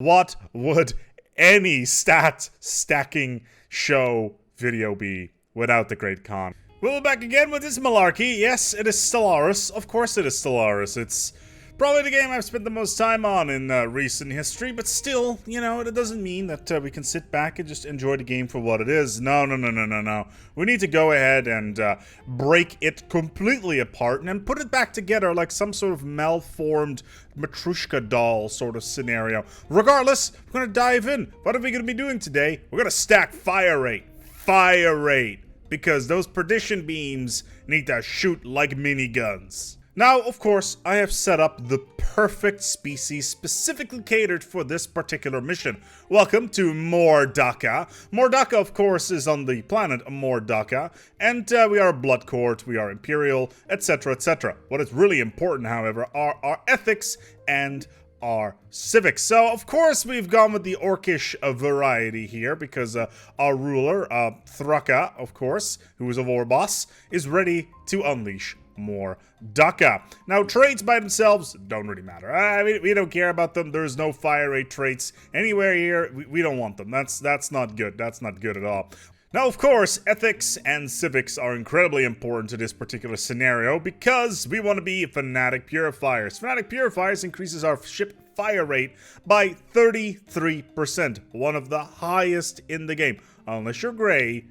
What would any stat stacking show video be without the Great Khan? We're back again with this malarkey. Yes, it is Stellaris. Of course it is Stellaris. It's probably the game I've spent the most time on in recent history, but still, you know, it doesn't mean that we can sit back and just enjoy the game for what it is. No. We need to go ahead and break it completely apart and put it back together like some sort of malformed Matryoshka doll sort of scenario. Regardless, we're going to dive in. What are we going to be doing today? We're going to stack fire rate. Fire rate. Because those perdition beams need to shoot like miniguns. Now, of course, I have set up the perfect species specifically catered for this particular mission. Welcome to Mordaka. Mordaka, of course, is on the planet Mordaka, and we are a blood court, we are imperial, etc., etc. What is really important, however, are our ethics and our civics. So, of course, we've gone with the orcish variety here because our ruler, Thraka, of course, who is a war boss, is ready to unleash more Daka. Now, traits by themselves don't really matter. We don't care about them. There's no fire rate traits anywhere here. We don't want them. That's not good. That's not good at all. Now, of course, ethics and civics are incredibly important to this particular scenario because we want to be fanatic purifiers. Fanatic purifiers increases our ship fire rate by 33%, one of the highest in the game. Unless you're gray,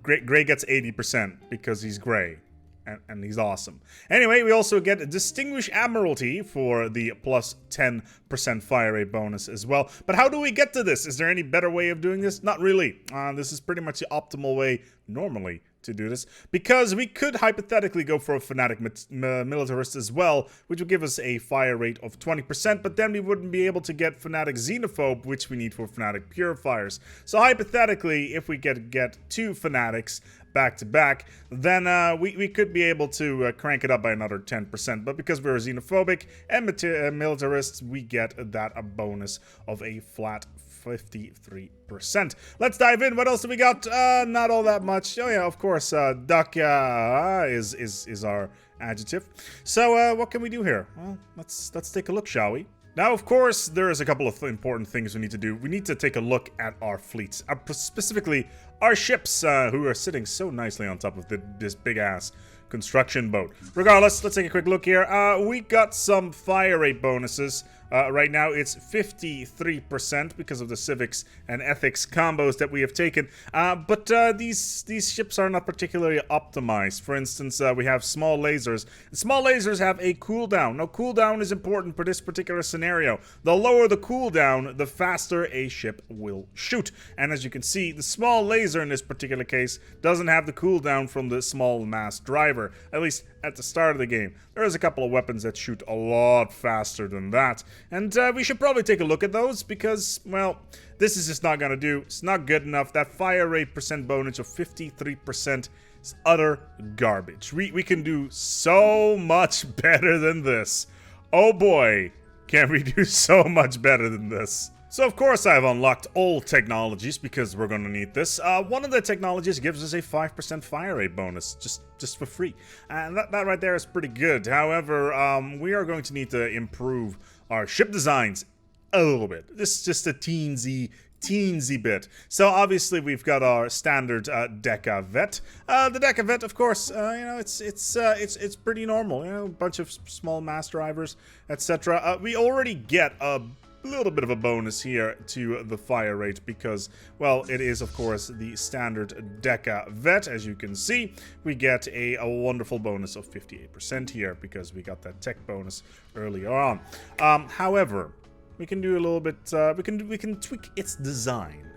gray gets 80% because he's gray. And he's awesome. Anyway, we also get a Distinguished Admiralty for the plus 10% fire rate bonus as well. But how do we get to this? Is there any better way of doing this? Not really. This is pretty much the optimal way normally to do this, because we could hypothetically go for a fanatic militarist as well, which would give us a fire rate of 20%, but then we wouldn't be able to get fanatic xenophobe, which we need for fanatic purifiers. So hypothetically, if we get two fanatics back to back, then we could be able to crank it up by another 10%, but because we're xenophobic and militarists, we get that a bonus of a flat 53%. Let's dive in. What else do we got? Not all that much. Oh yeah, of course, duck is our adjective. So what can we do here? Well, let's take a look, shall we? Now, of course, there is a couple of important things we need to do. We need to take a look at our fleets, specifically our ships, who are sitting so nicely on top of this big-ass construction boat. Regardless, let's take a quick look here. We got some fire rate bonuses. Right now, it's 53% because of the civics and ethics combos that we have taken. But these ships are not particularly optimized. For instance, we have small lasers. Small lasers have a cooldown. Now, cooldown is important for this particular scenario. The lower the cooldown, the faster a ship will shoot. And as you can see, the small laser in this particular case doesn't have the cooldown from the small mass driver, at least at the start of the game. There's a couple of weapons that shoot a lot faster than that, and we should probably take a look at those because, well, this is just not gonna do. It's not good enough. That fire rate percent bonus of 53% is utter garbage. We can do so much better than this. Oh boy, can we do so much better than this. So, of course, I've unlocked all technologies because we're going to need this. One of the technologies gives us a 5% fire rate bonus, just for free. And that right there is pretty good. However, we are going to need to improve our ship designs a little bit. This is just a teensy bit. So obviously we've got our standard Deca Vet. The Deca Vet, of course, you know, it's pretty normal. You know, a bunch of small mass drivers, etc. We already get a little bit of a bonus here to the fire rate because, well, it is, of course, the standard Deca Vet. As you can see, we get a wonderful bonus of 58% here because we got that tech bonus earlier on. However, we can do a little bit, we can tweak its design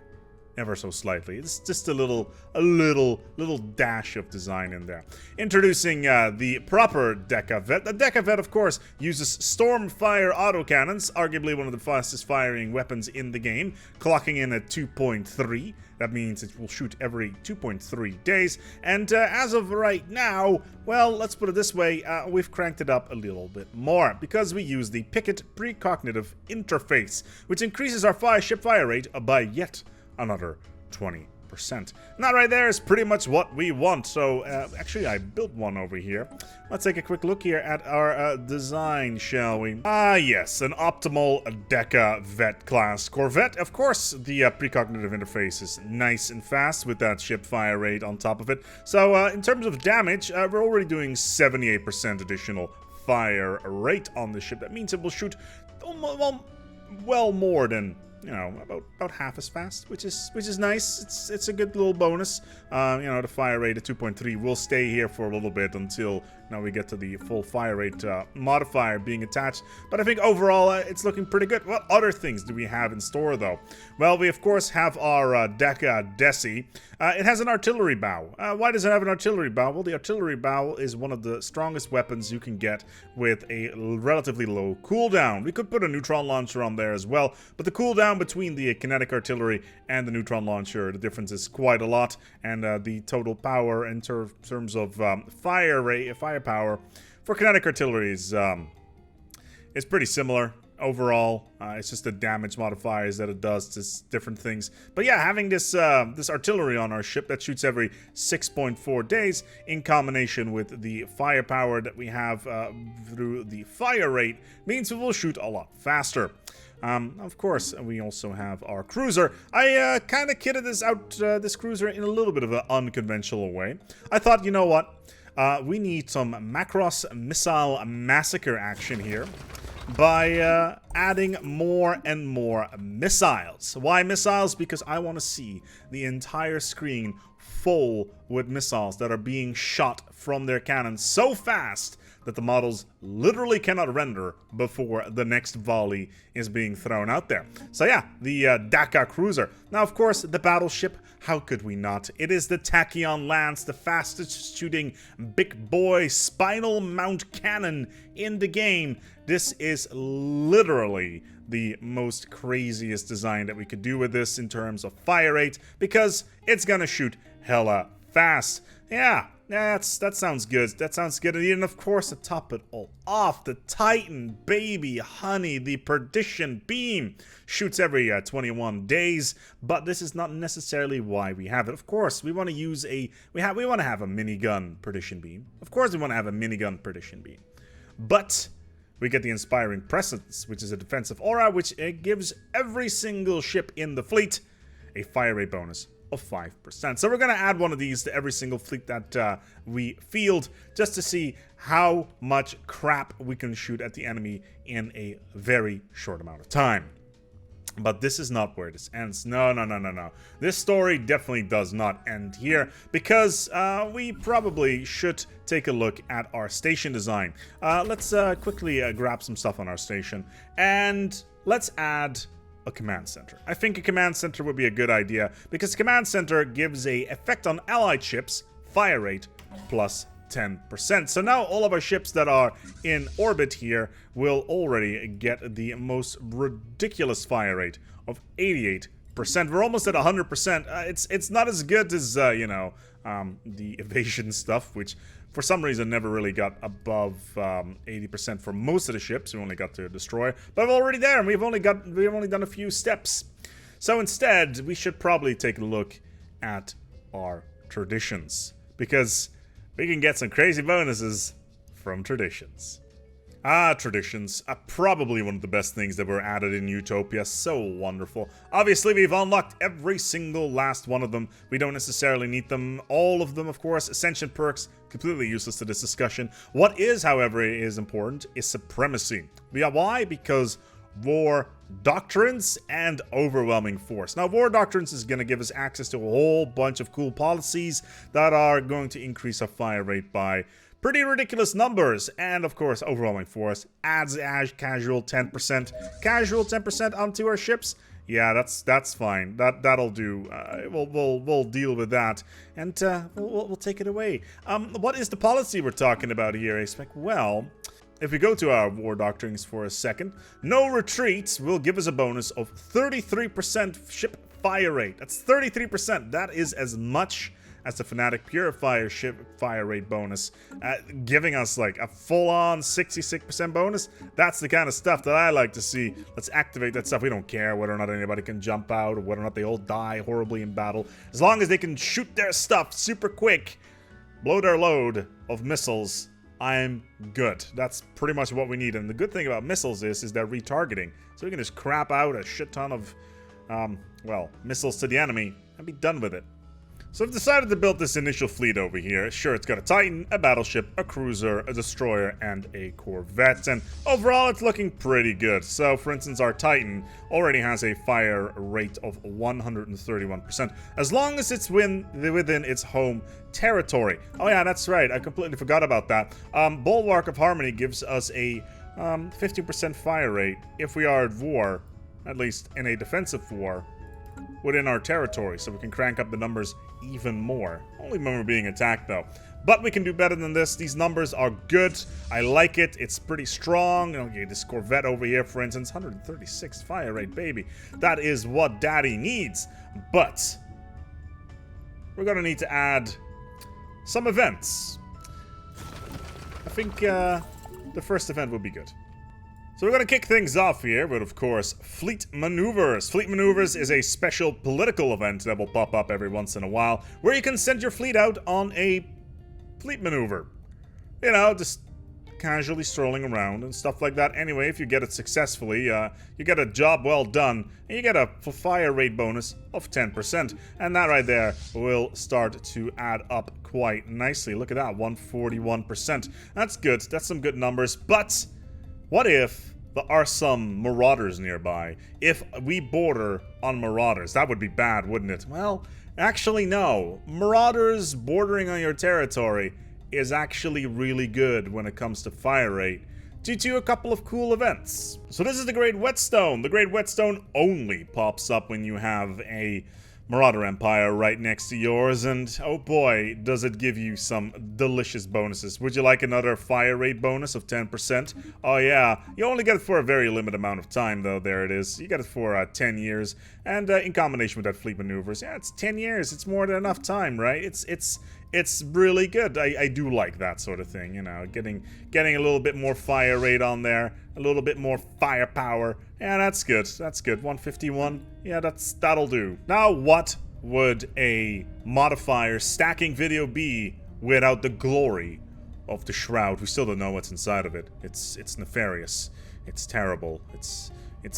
ever so slightly. It's just a little dash of design in there. Introducing the proper Deca Vet. The Deca Vet, of course, uses Stormfire autocannons, arguably one of the fastest firing weapons in the game, clocking in at 2.3. That means it will shoot every 2.3 days. And as of right now, well, let's put it this way, we've cranked it up a little bit more because we use the Picket Precognitive Interface, which increases our ship fire rate by yet another 20%. And that right there is pretty much what we want. So, actually, I built one over here. Let's take a quick look here at our design, shall we? Ah, yes, an optimal Deca Vet class Corvette. Of course, the precognitive interface is nice and fast with that ship fire rate on top of it. So, in terms of damage, we're already doing 78% additional fire rate on the ship. That means it will shoot well more than, you know, about half as fast, which is nice. It's a good little bonus. You know, the fire rate at 2.3 will stay here for a little bit until now we get to the full fire rate modifier being attached. But I think overall it's looking pretty good. What other things do we have in store though? Well, we of course have our Deca Desi. It has an artillery bow. Why does it have an artillery bow? Well, the artillery bow is one of the strongest weapons you can get with a relatively low cooldown. We could put a neutron launcher on there as well, but the cooldown between the kinetic artillery and the neutron launcher, the difference is quite a lot, and the total power in terms of firepower for kinetic artillery is pretty similar. Overall, it's just the damage modifiers that it does, just different things. But yeah, having this this artillery on our ship that shoots every 6.4 days in combination with the firepower that we have through the fire rate means we will shoot a lot faster. Of course, we also have our cruiser. I kind of kitted this cruiser in a little bit of an unconventional way. I thought, you know what? We need some Macross missile massacre action here by adding more and more missiles. Why missiles? Because I want to see the entire screen full with missiles that are being shot from their cannons so fast that the models literally cannot render before the next volley is being thrown out there. So yeah, the Deca Cruiser. Now, of course, the battleship, how could we not? It is the Tachyon Lance, the fastest shooting big boy spinal mount cannon in the game. This is literally the most craziest design that we could do with this in terms of fire rate, because it's gonna shoot hella fast. Yeah, that sounds good. That sounds good. And of course, to top it all off, the Titan baby honey, the Perdition beam, shoots every 21 days. But this is not necessarily why we have it. Of course, we want to use we want to have a minigun Perdition beam. Of course, we want to have a minigun Perdition beam. But we get the Inspiring Presence, which is a defensive aura, which gives every single ship in the fleet a fire rate bonus of 5%. So we're going to add one of these to every single fleet that we field, just to see how much crap we can shoot at the enemy in a very short amount of time. But this is not where this ends. No. This story definitely does not end here, because we probably should take a look at our station design. Let's quickly grab some stuff on our station, and let's add a command center. I think a command center would be a good idea, because command center gives a effect on allied ships, fire rate, plus 10%. So now all of our ships that are in orbit here will already get the most ridiculous fire rate of 88%. We're almost at 100%. It's not as good as, you know, the evasion stuff, which for some reason never really got above 80% for most of the ships. We only got to destroy, but we're already there, and we've only done a few steps. So instead, we should probably take a look at our traditions, because we can get some crazy bonuses from traditions. Traditions are probably one of the best things that were added in Utopia. So wonderful. Obviously, we've unlocked every single last one of them. We don't necessarily need them, all of them, of course. Ascension perks, completely useless to this discussion. What is, however, is important is supremacy. Why? Because war doctrines and overwhelming force. Now, war doctrines is going to give us access to a whole bunch of cool policies that are going to increase our fire rate by pretty ridiculous numbers. And of course, overwhelming force adds casual 10%. Casual 10% onto our ships. Yeah, that's fine. That'll do. We'll deal with that, and we'll take it away. What is the policy we're talking about here, ASpec? Well, if we go to our war doctrines for a second, no retreats will give us a bonus of 33% ship fire rate. That's 33%. That is as much as the Fanatic Purifier ship fire rate bonus, giving us like a full-on 66% bonus. That's the kind of stuff that I like to see. Let's activate that stuff. We don't care whether or not anybody can jump out or whether or not they all die horribly in battle. As long as they can shoot their stuff super quick, blow their load of missiles, I'm good. That's pretty much what we need. And the good thing about missiles is they're retargeting. So we can just crap out a shit ton of, well, missiles to the enemy and be done with it. So I've decided to build this initial fleet over here. Sure, it's got a Titan, a battleship, a cruiser, a destroyer, and a corvette. And overall, it's looking pretty good. So, for instance, our Titan already has a fire rate of 131%, as long as it's within its home territory. Oh yeah, that's right. I completely forgot about that. Bulwark of Harmony gives us a 50% fire rate if we are at war, at least in a defensive war, within our territory, so we can crank up the numbers even more. Only when we're being attacked, though. But we can do better than this. These numbers are good. I like it. It's pretty strong. Okay, this Corvette over here, for instance, 136 fire rate, baby. That is what Daddy needs. But we're gonna need to add some events. I think the first event will be good. So we're going to kick things off here with, of course, Fleet Maneuvers. Fleet Maneuvers is a special political event that will pop up every once in a while, where you can send your fleet out on a fleet maneuver. You know, just casually strolling around and stuff like that. Anyway, if you get it successfully, you get a job well done, and you get a fire rate bonus of 10%. And that right there will start to add up quite nicely. Look at that, 141%. That's good. That's some good numbers, but what if there are some marauders nearby? If we border on marauders, that would be bad, wouldn't it? Well, actually no. Marauders bordering on your territory is actually really good when it comes to fire rate, due to a couple of cool events. So this is the Great Whetstone. The Great Whetstone only pops up when you have a Marauder Empire right next to yours, and oh boy, does it give you some delicious bonuses. Would you like another fire rate bonus of 10%? Oh yeah, you only get it for a very limited amount of time though. There it is. You get it for 10 years, and in combination with that Fleet Maneuvers, yeah, it's 10 years. It's more than enough time, right? It's really good. I do like that sort of thing, you know, getting a little bit more fire rate on there, a little bit more firepower. Yeah, that's good. That's good. 151. Yeah, that'll do. Now, what would a modifier stacking video be without the glory of the Shroud? We still don't know what's inside of it. It's nefarious. It's terrible. It's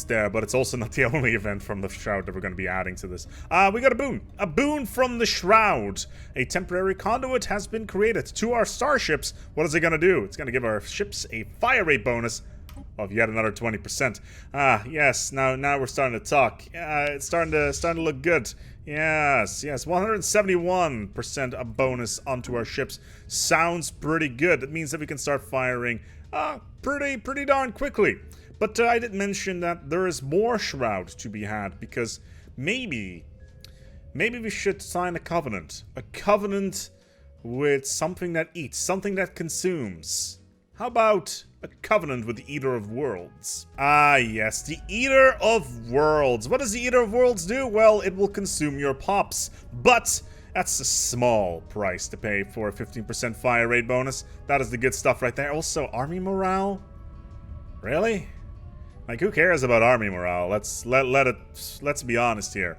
there, but it's also not the only event from the Shroud that we're going to be adding to this. We got a boon. A boon from the Shroud. A temporary conduit has been created to our starships. What is it going to do? It's going to give our ships a fire rate bonus of yet another 20%. Yes, now we're starting to talk. It's starting to look good. Yes, 171% a bonus onto our ships. Sounds pretty good. That means that we can start firing pretty darn quickly. But I did mention that there is more Shroud to be had, because maybe we should sign a covenant. A covenant with something that eats, something that consumes. How about a covenant with the Eater of Worlds? Ah, yes, the Eater of Worlds. What does the Eater of Worlds do? Well, it will consume your pops, but that's a small price to pay for a 15% fire rate bonus. That is the good stuff right there. Also, army morale? Really? Like, who cares about army morale? Let's be honest here.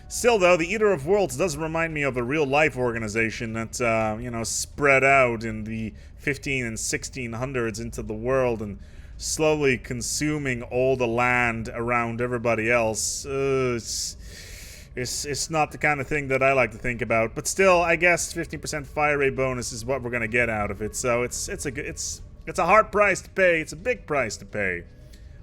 Still, though, the Eater of Worlds does remind me of a real-life organization that, you know, spread out in the 15 and 1600s into the world and slowly consuming all the land around everybody else. It's not the kind of thing that I like to think about. But still, I guess 15% fire rate bonus is what we're gonna get out of it. So it's a hard price to pay. It's a big price to pay,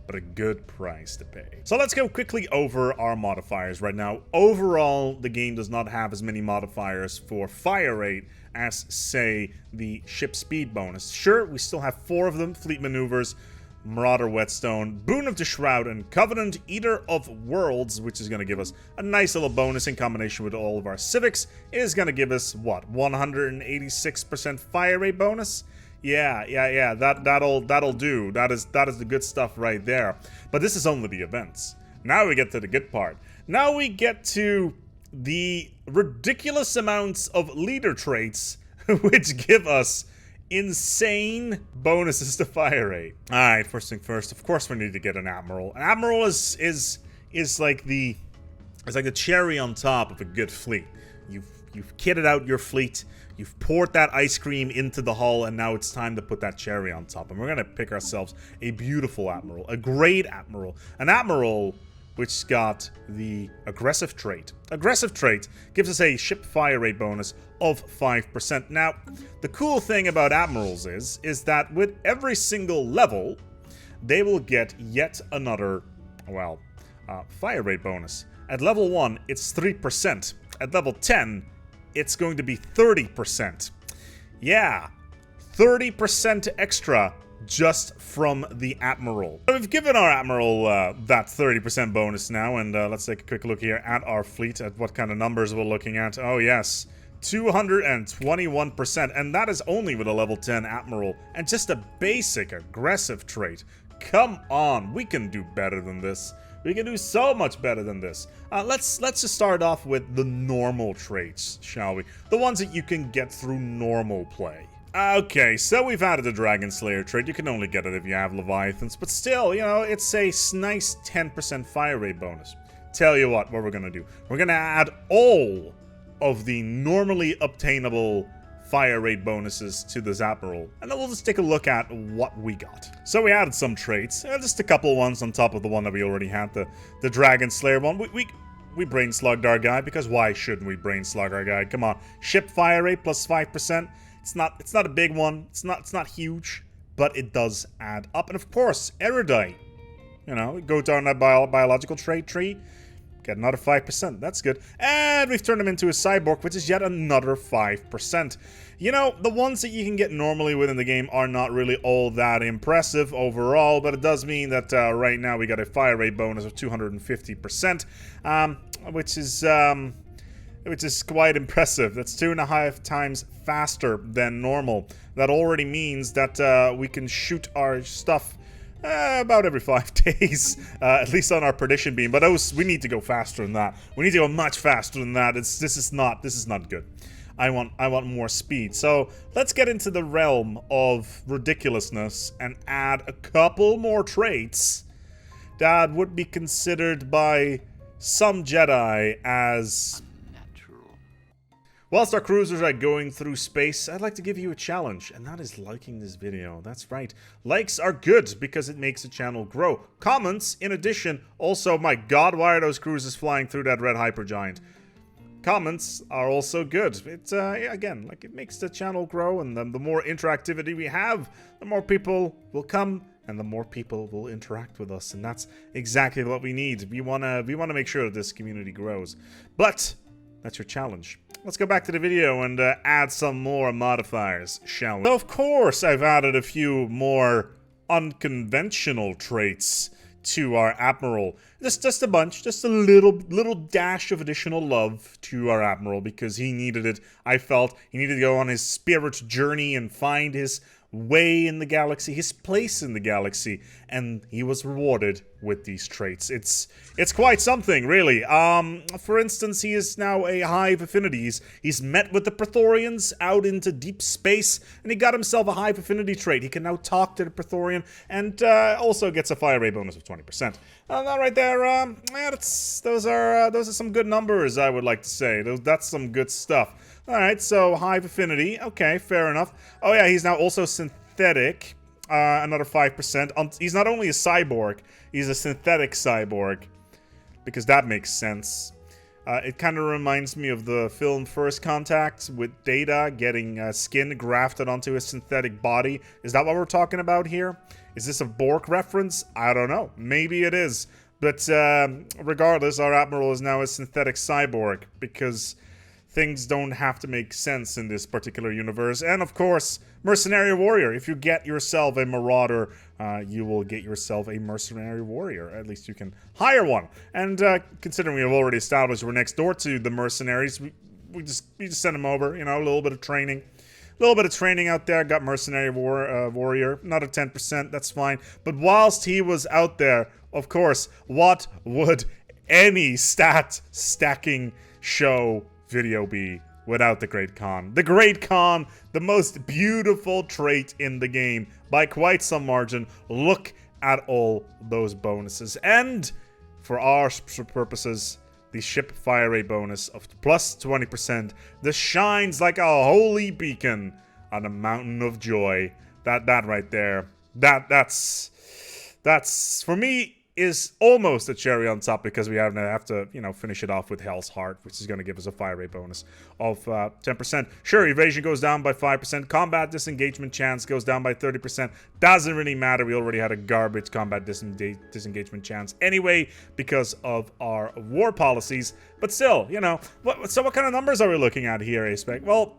but a good price to pay. So let's go quickly over our modifiers right now. Overall, the game does not have as many modifiers for fire rate as, say, the ship speed bonus. Sure, we still have 4 of them: Fleet Maneuvers, Marauder Whetstone, Boon of the Shroud, and Covenant Eater of Worlds, which is going to give us a nice little bonus in combination with all of our civics. It is going to give us, what, 186% fire rate bonus? Yeah, that'll do. That is the good stuff right there. But this is only the events. Now we get to the good part. Now we get to the ridiculous amounts of leader traits which give us insane bonuses to fire rate. Alright, first thing first, of course we need to get an Admiral. An Admiral is like the cherry on top of a good fleet. You've kitted out your fleet, you've poured that ice cream into the hull, and now it's time to put that cherry on top. And we're gonna pick ourselves a beautiful Admiral, a great Admiral. An Admiral which got the aggressive trait. Aggressive trait gives us a ship fire rate bonus of 5%. Now, the cool thing about Admirals is that with every single level, they will get yet another, well, fire rate bonus. At level 1, it's 3%. At level 10, it's going to be 30%. Yeah, 30% extra just from the Admiral. So we've given our Admiral that 30% bonus now, and let's take a quick look here at our fleet, at what kind of numbers we're looking at. Oh yes, 221%, and that is only with a level 10 Admiral, and just a basic aggressive trait. Come on, we can do better than this. We can do so much better than this. Let's just start off with the normal traits, shall we? The ones that you can get through normal play. Okay, so we've added the Dragon Slayer trait. You can only get it if you have Leviathans, but still, you know, it's a nice 10% fire rate bonus. Tell you what we're gonna do. We're gonna add all of the normally obtainable fire rate bonuses to this Admiral, and then we'll just take a look at what we got. So we added some traits, just a couple ones on top of the one that we already had, the Dragon Slayer one. We brain slugged our guy, because why shouldn't we brain slug our guy? Come on, ship fire rate plus 5%. It's not a big one. It's not huge, but it does add up. And of course, erudite. You know, go down that biological trait tree, get another 5%. That's good. And we've turned him into a cyborg, which is yet another 5%. You know, the ones that you can get normally within the game are not really all that impressive overall, but it does mean that right now we got a fire rate bonus of 250%, which is quite impressive. That's 2.5 times faster than normal. That already means that we can shoot our stuff about every 5 days, at least on our perdition beam. But we need to go faster than that. We need to go much faster than that. This is not good. I want more speed. So let's get into the realm of ridiculousness and add a couple more traits that would be considered by some Jedi as whilst our cruisers are going through space, I'd like to give you a challenge, and that is liking this video. That's right. Likes are good because it makes the channel grow. Comments, in addition, also, my god, why are those cruisers flying through that red hypergiant? Comments are also good. It's, again, like, it makes the channel grow, and then the more interactivity we have, the more people will come, and the more people will interact with us, and that's exactly what we need. We wanna make sure that this community grows. But that's your challenge. Let's go back to the video and add some more modifiers, shall we? So of course, I've added a few more unconventional traits to our Admiral. Just a bunch, just a little dash of additional love to our Admiral because he needed it. I felt he needed to go on his spirit journey and find his way in the galaxy, his place in the galaxy, and he was rewarded with these traits. It's quite something, really. For instance, he is now a hive affinity. He's met with the Praetorians out into deep space, and he got himself a hive affinity trait. He can now talk to the Praetorian, and also gets a fire rate bonus of 20%. That right there, yeah, those are some good numbers, I would like to say. That's some good stuff. Alright, so hive affinity. Okay, fair enough. Oh yeah, he's now also synthetic. Another 5%. He's not only a cyborg, he's a synthetic cyborg. Because that makes sense. It kind of reminds me of the film First Contact with Data getting skin grafted onto a synthetic body. Is that what we're talking about here? Is this a Borg reference? I don't know. Maybe it is. But regardless, our Admiral is now a synthetic cyborg because things don't have to make sense in this particular universe. And of course, Mercenary Warrior. If you get yourself a Marauder, you will get yourself a Mercenary Warrior. At least you can hire one. And considering we have already established we're next door to the Mercenaries, we just send them over, you know, a little bit of training. A little bit of training out there. Got Mercenary Warrior. Not a 10%, that's fine. But whilst he was out there, of course, what would any stat stacking show video be without the Great Khan. The Great Khan, the most beautiful trait in the game by quite some margin. Look at all those bonuses. And for our purposes, the ship fire rate bonus of plus 20%. This shines like a holy beacon on a mountain of joy. That right there. That's for me is almost a cherry on top, because we have to, you know, finish it off with Hell's Heart, which is going to give us a fire rate bonus of 10%. Sure, evasion goes down by 5%. Combat disengagement chance goes down by 30%. Doesn't really matter. We already had a garbage combat disengagement chance anyway because of our war policies. But still, you know, so what kind of numbers are we looking at here, ASpec? Well,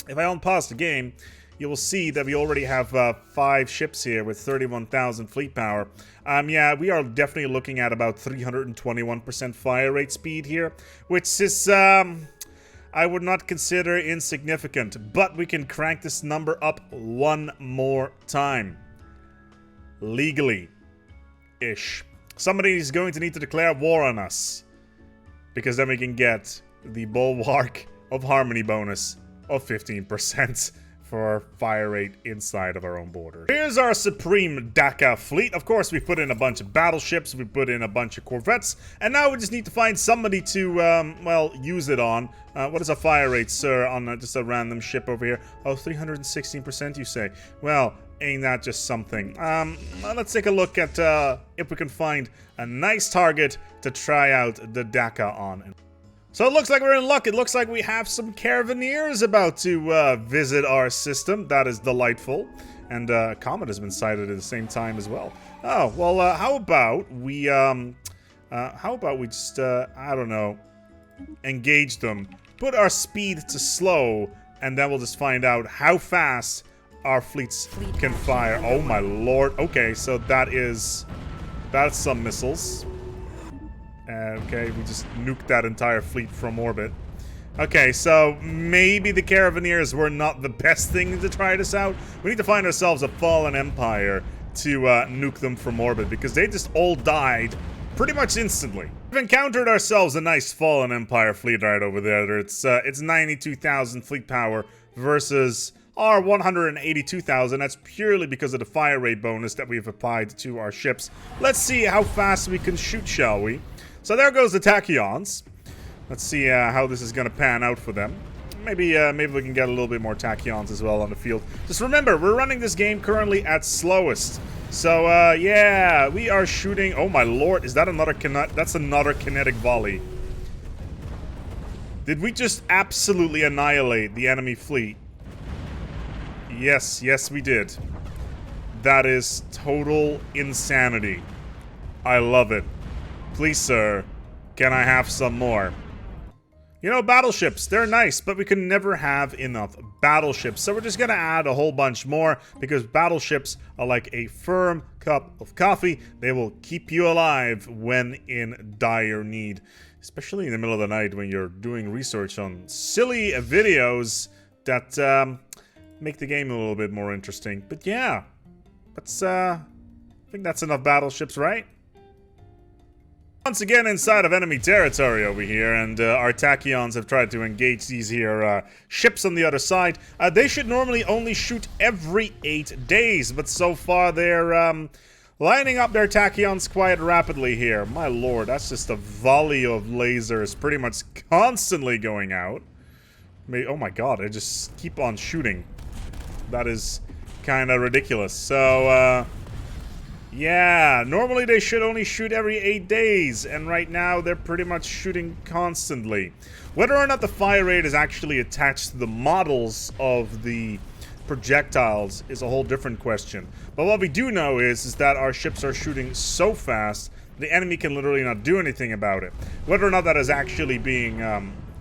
if I unpause the game, you will see that we already have 5 ships here with 31,000 fleet power. Yeah, we are definitely looking at about 321% fire rate speed here, which is, I would not consider insignificant, but we can crank this number up one more time. Legally-ish. Somebody is going to need to declare war on us, because then we can get the Bulwark of Harmony bonus of 15%. For fire rate inside of our own borders. Here's our Supreme Daka fleet. Of course, we put in a bunch of battleships, we put in a bunch of corvettes, and now we just need to find somebody to, well, use it on. What is a fire rate, sir, on just a random ship over here? Oh, 316%, you say? Well, ain't that just something? Let's take a look at if we can find a nice target to try out the Daka on. So it looks like we're in luck. It looks like we have some Caravaneers about to visit our system. That is delightful. And a comet has been sighted at the same time as well. Oh, well, how about we just, I don't know, engage them, put our speed to slow, and then we'll just find out how fast our fleets can fire. Oh my lord. Okay, so that's some missiles. Okay, we just nuked that entire fleet from orbit. Okay, so maybe the Caravaneers were not the best thing to try this out. We need to find ourselves a fallen empire to nuke them from orbit, because they just all died pretty much instantly. We've encountered ourselves a nice fallen empire fleet right over there. It's 92,000 fleet power versus our 182,000. That's purely because of the fire rate bonus that we've applied to our ships. Let's see how fast we can shoot, shall we? So there goes the Tachyons. Let's see how this is going to pan out for them. Maybe we can get a little bit more Tachyons as well on the field. Just remember, we're running this game currently at slowest. So, yeah, we are shooting... Oh my lord, is that another that's another kinetic volley. Did we just absolutely annihilate the enemy fleet? Yes, yes we did. That is total insanity. I love it. Please, sir, can I have some more? You know, battleships, they're nice, but we can never have enough battleships. So we're just gonna add a whole bunch more, because battleships are like a firm cup of coffee. They will keep you alive when in dire need. Especially in the middle of the night when you're doing research on silly videos that make the game a little bit more interesting. But yeah, I think that's enough battleships, right? Once again inside of enemy territory over here, and our Tachyons have tried to engage these here ships on the other side. They should normally only shoot every 8 days, but so far they're lining up their Tachyons quite rapidly here. My lord, that's just a volley of lasers pretty much constantly going out. Oh my god, they just keep on shooting. That is kind of ridiculous. So, yeah, normally they should only shoot every 8 days, and right now they're pretty much shooting constantly. Whether or not the fire rate is actually attached to the models of the projectiles is a whole different question. But what we do know is that our ships are shooting so fast, the enemy can literally not do anything about it. Whether or not that is actually being,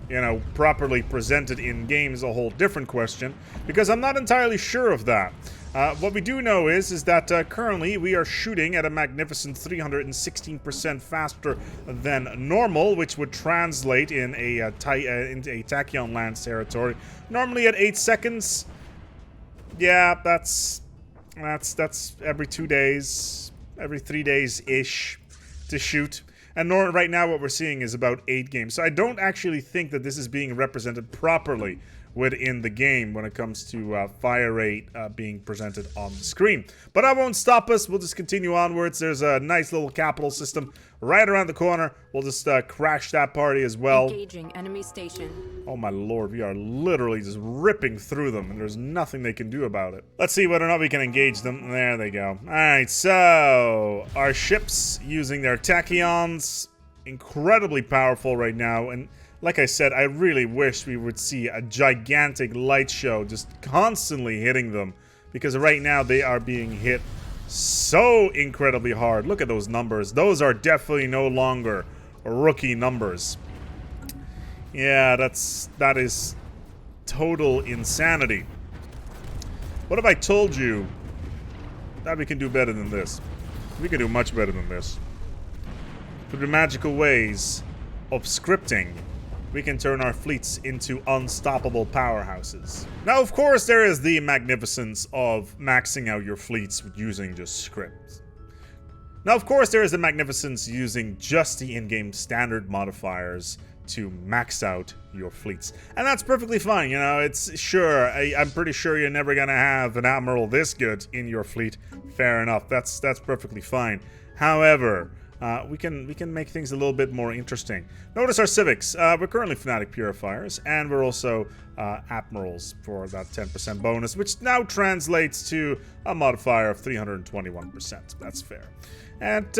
you know, properly presented in game is a whole different question, because I'm not entirely sure of that. What we do know is that currently we are shooting at a magnificent 316% faster than normal, which would translate in a into a Tachyon Lance territory. Normally at 8 seconds. Yeah, that's every 2 days, every 3 days-ish to shoot. And right now what we're seeing is about 8 games. So I don't actually think that this is being represented properly within the game when it comes to fire rate being presented on the screen. But that won't stop us. We'll just continue onwards. There's a nice little capital system right around the corner. We'll just crash that party as well. Engaging enemy station. Oh my lord, we are literally just ripping through them, and there's nothing they can do about it. Let's see whether or not we can engage them. There they go. Alright, so our ships using their tachyons, incredibly powerful right now, and like I said, I really wish we would see a gigantic light show just constantly hitting them, because right now they are being hit so incredibly hard. Look at those numbers. Those are definitely no longer rookie numbers. Yeah, that is total insanity. What if I told you that we can do better than this? We can do much better than this. Through the magical ways of scripting, we can turn our fleets into unstoppable powerhouses. Now, of course, there is the magnificence of maxing out your fleets using just scripts. Now, of course, there is the magnificence using just the in-game standard modifiers to max out your fleets. And that's perfectly fine, you know, it's sure, I'm pretty sure you're never gonna have an Admiral this good in your fleet. Fair enough, that's perfectly fine. However, we can make things a little bit more interesting. Notice our civics. We're currently Fanatic Purifiers, and we're also Admirals for that 10% bonus, which now translates to a modifier of 321%. That's fair. And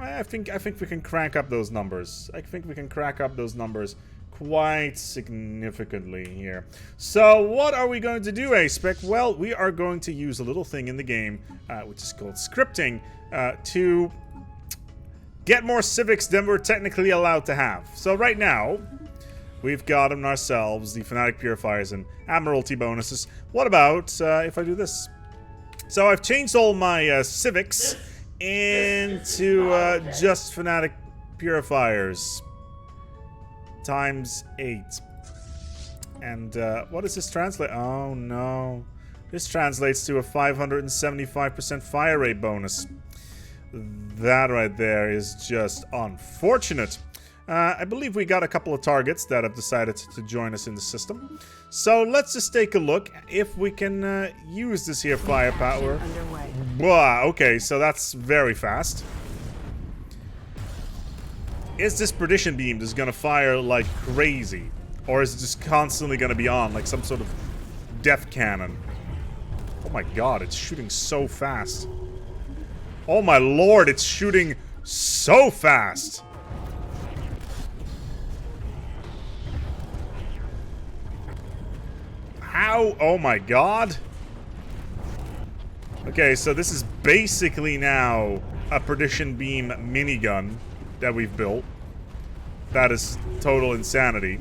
I think we can crank up those numbers. I think we can crack up those numbers quite significantly here. So what are we going to do, ASpec? Well, we are going to use a little thing in the game, which is called scripting, to get more civics than we're technically allowed to have. So right now, we've gotten ourselves the Fanatic Purifiers and Admiralty bonuses. What about if I do this? So I've changed all my civics into just Fanatic Purifiers times 8. And what does this translate? Oh no. This translates to a 575% fire rate bonus. That right there is just unfortunate. I believe we got a couple of targets that have decided to join us in the system. So let's just take a look if we can use this here firepower. Wow, okay, so that's very fast. Is this Perdition Beam just gonna fire like crazy? Or is it just constantly gonna be on, like some sort of death cannon? Oh my god, it's shooting so fast. Oh my lord, it's shooting so fast! How? Oh my god! Okay, so this is basically now a Perdition Beam minigun that we've built. That is total insanity.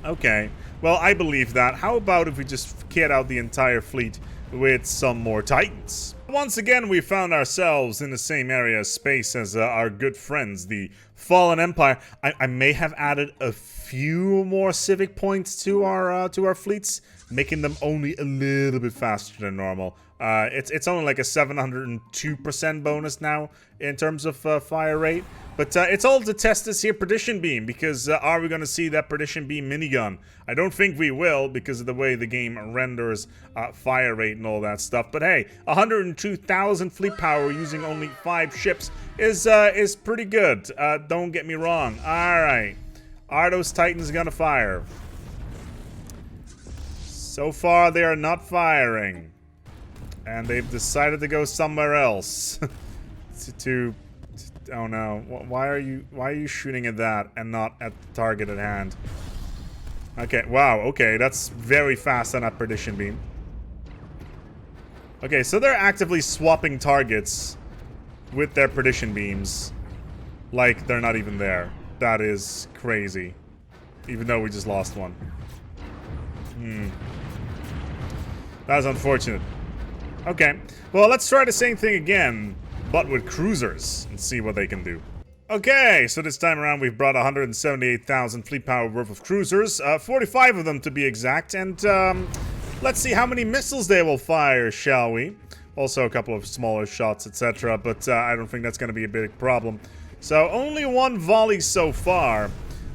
Okay, well, I believe that. How about if we just kit out the entire fleet with some more Titans? Once again, we found ourselves in the same area of space as our good friends, the Fallen Empire. I may have added a few more civic points to our fleets, making them only a little bit faster than normal. It's only like a 702% bonus now in terms of fire rate. But it's all to test this here Perdition Beam, because are we going to see that Perdition Beam minigun? I don't think we will, because of the way the game renders fire rate and all that stuff. But hey, 102,000 fleet power using only 5 ships is pretty good. Don't get me wrong. Alright. Are those Titans going to fire? So far, they are not firing. And they've decided to go somewhere else. Oh no! Why are you shooting at that and not at the target at hand? Okay, wow. Okay, that's very fast on that Perdition Beam. Okay, so they're actively swapping targets with their Perdition Beams, like they're not even there. That is crazy. Even though we just lost one. That was unfortunate. Okay, well, let's try the same thing again, but with cruisers, and see what they can do. Okay, so this time around we've brought 178,000 fleet power worth of cruisers, 45 of them to be exact, and let's see how many missiles they will fire, shall we? Also a couple of smaller shots, etc., but I don't think that's going to be a big problem. So only one volley so far.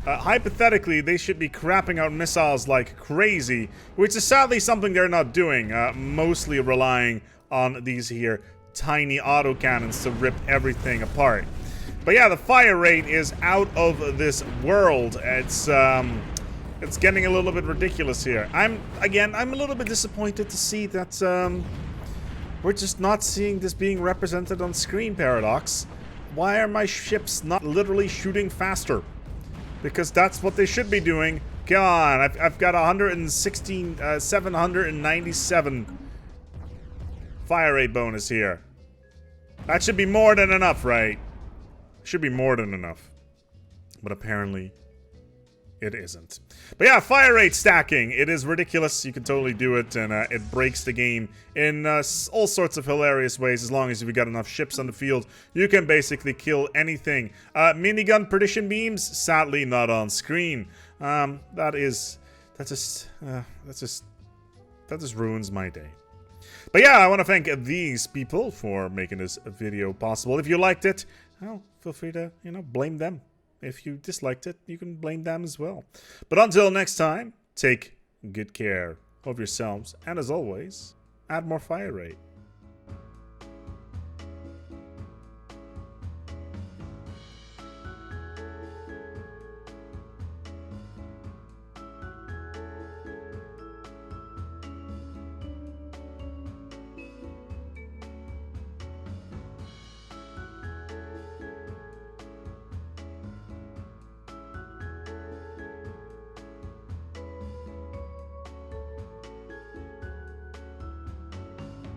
Hypothetically, they should be crapping out missiles like crazy, which is sadly something they're not doing, mostly relying on these here tiny autocannons to rip everything apart. But yeah, the fire rate is out of this world. It's getting a little bit ridiculous here. I'm a little bit disappointed to see that we're just not seeing this being represented on screen, Paradox. Why are my ships not literally shooting faster? Because that's what they should be doing. Come on, I've got 797 fire rate bonus here. That should be more than enough, right? Should be more than enough. But apparently, it isn't. But yeah, fire rate stacking. It is ridiculous. You can totally do it, and it breaks the game in all sorts of hilarious ways. As long as you've got enough ships on the field, you can basically kill anything. Minigun perdition beams, sadly not on screen. That just ruins my day. But yeah, I want to thank these people for making this video possible. If you liked it, well, feel free to, blame them. If you disliked it, you can blame them as well. But until next time, take good care of yourselves. And as always, add more fire rate.